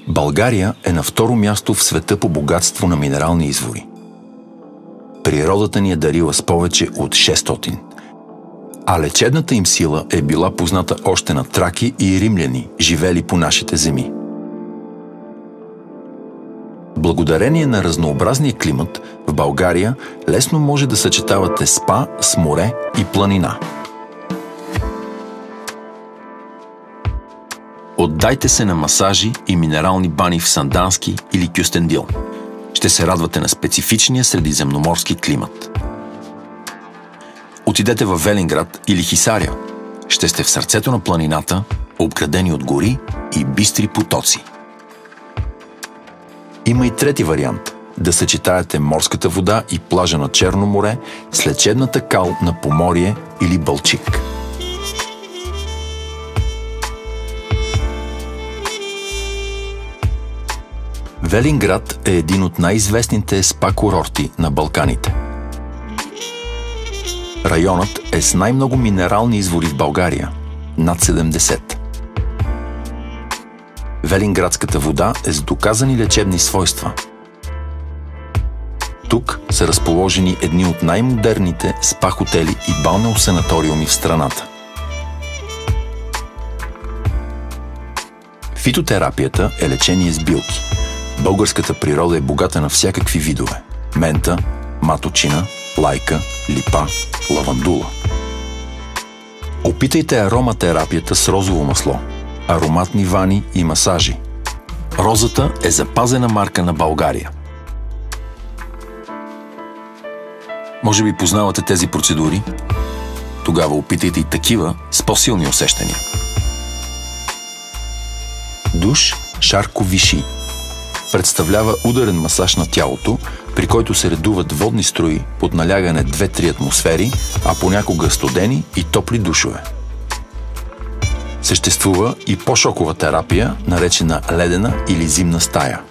България е на второ място в света по богатство на минерални извори. Природата ни е дарила с повече от 600, а лечебната им сила е била позната още на траки и римляни, живели по нашите земи. Благодарение на разнообразния климат, в България лесно може да съчетавате спа с море и планина. Отдайте се на масажи и минерални бани в Сандански или Кюстендил. Ще се радвате на специфичния средиземноморски климат. Отидете във Велинград или Хисаря. Ще сте в сърцето на планината, обградени от гори и бистри потоци. Има и трети вариант – да съчетаете морската вода и плажа на Черно море с лечебната кал на Поморие или Балчик. Велинград е един от най-известните спа-курорти на Балканите. Районът е с най-много минерални извори в България – над 70. Велинградската вода е с доказани лечебни свойства. Тук са разположени едни от най-модерните спа-хотели и балнеосанаториуми в страната. Фитотерапията е лечение с билки. Българската природа е богата на всякакви видове – мента, маточина, лайка, липа, лавандула. Опитайте ароматерапията с розово масло, ароматни вани и масажи. Розата е запазена марка на България. Може би познавате тези процедури? Тогава опитайте и такива с по-силни усещания. Душ Шарко Виши представлява ударен масаж на тялото, при който се редуват водни струи под налягане 2-3 атмосфери, а понякога студени и топли душове. Съществува и по-шокова терапия, наречена ледена или зимна стая.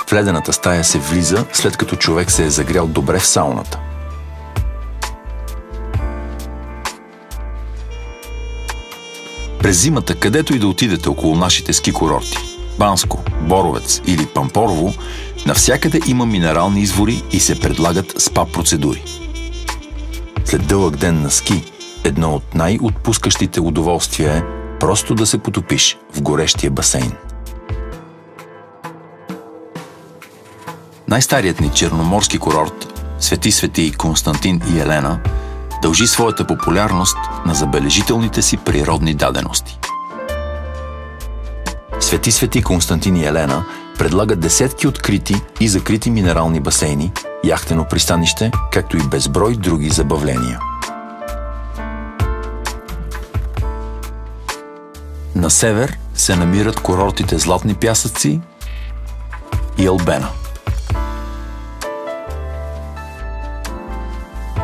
В ледената стая се влиза, след като човек се е загрял добре в сауната. През зимата, където и да отидете около нашите ски курорти – Банско, Боровец или Пампорово, навсякъде има минерални извори и се предлагат спа процедури. След дълъг ден на ски, едно от най-отпускащите удоволствия е просто да се потопиш в горещия басейн. Най-старият ни черноморски курорт, Свети Константин и Елена, дължи своята популярност на забележителните си природни дадености. Свети Константин и Елена предлага десетки открити и закрити минерални басейни, яхтено пристанище, както и безброй други забавления. На север се намират курортите Златни пясъци и Албена.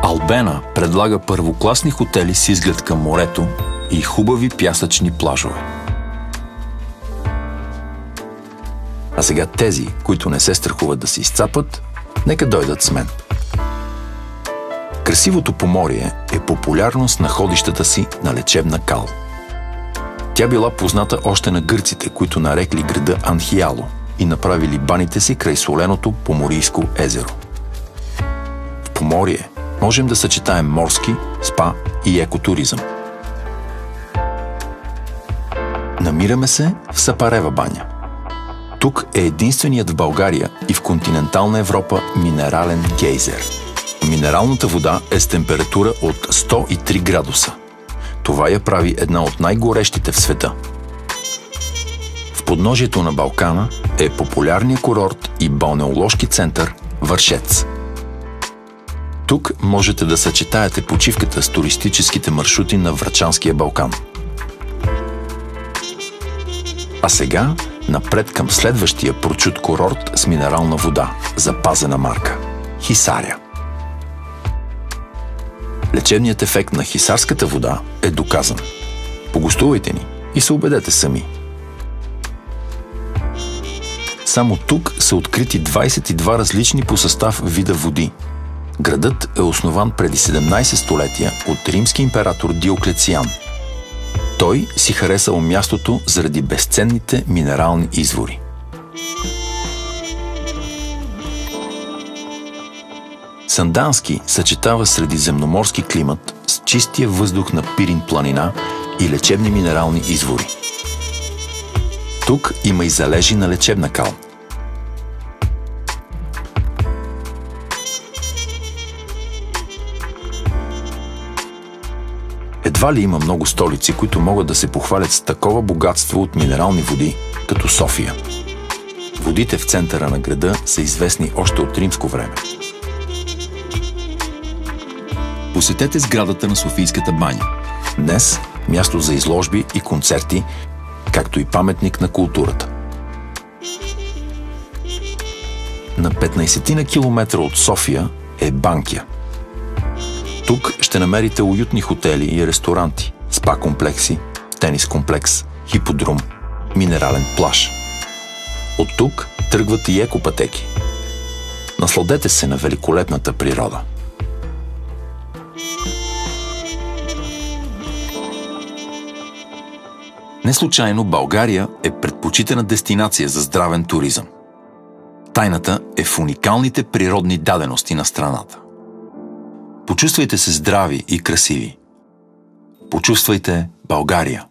Албена предлага първокласни хотели с изглед към морето и хубави пясъчни плажове. А сега тези, които не се страхуват да се изцапат, нека дойдат с мен. Красивото Поморие е популярно с находищата си на лечебна кал. Тя била позната още на гърците, които нарекли града Анхиало и направили баните си край соленото Поморийско езеро. В Поморие можем да съчетаем морски, спа и екотуризъм. Намираме се в Сапарева баня. Тук е единственият в България и в континентална Европа минерален гейзер. Минералната вода е с температура от 103 градуса. Това я прави една от най-горещите в света. В подножието на Балкана е популярният курорт и балнеоложки център Вършец. Тук можете да съчетаете почивката с туристическите маршрути на Врачанския Балкан. А сега напред към следващия прочут курорт с минерална вода, запазена марка – Хисаря. Лечебният ефект на хисарската вода е доказан. Погостувайте ни и се убедете сами. Само тук са открити 22 различни по състав вида води. Градът е основан преди 17 столетия от римски император Диоклециан. Той си харесал мястото заради безценните минерални извори. Сандански съчетава средиземноморски климат с чистия въздух на Пирин планина и лечебни минерални извори. Тук има и залежи на лечебна кал. Едва ли има много столици, които могат да се похвалят с такова богатство от минерални води, като София. Водите в центъра на града са известни още от римско време. Посетете сградата на Софийската баня. Днес място за изложби и концерти, както и паметник на културата. На 15 на километра от София е Банкя. Тук ще намерите уютни хотели и ресторанти, спа комплекси, тенис комплекс, хиподрум, минерален плаж. От тук тръгват и екопътеки. Насладете се на великолепната природа. Неслучайно България е предпочитана дестинация за здравен туризъм. Тайната е в уникалните природни дадености на страната. Почувствайте се здрави и красиви. Почувствайте България.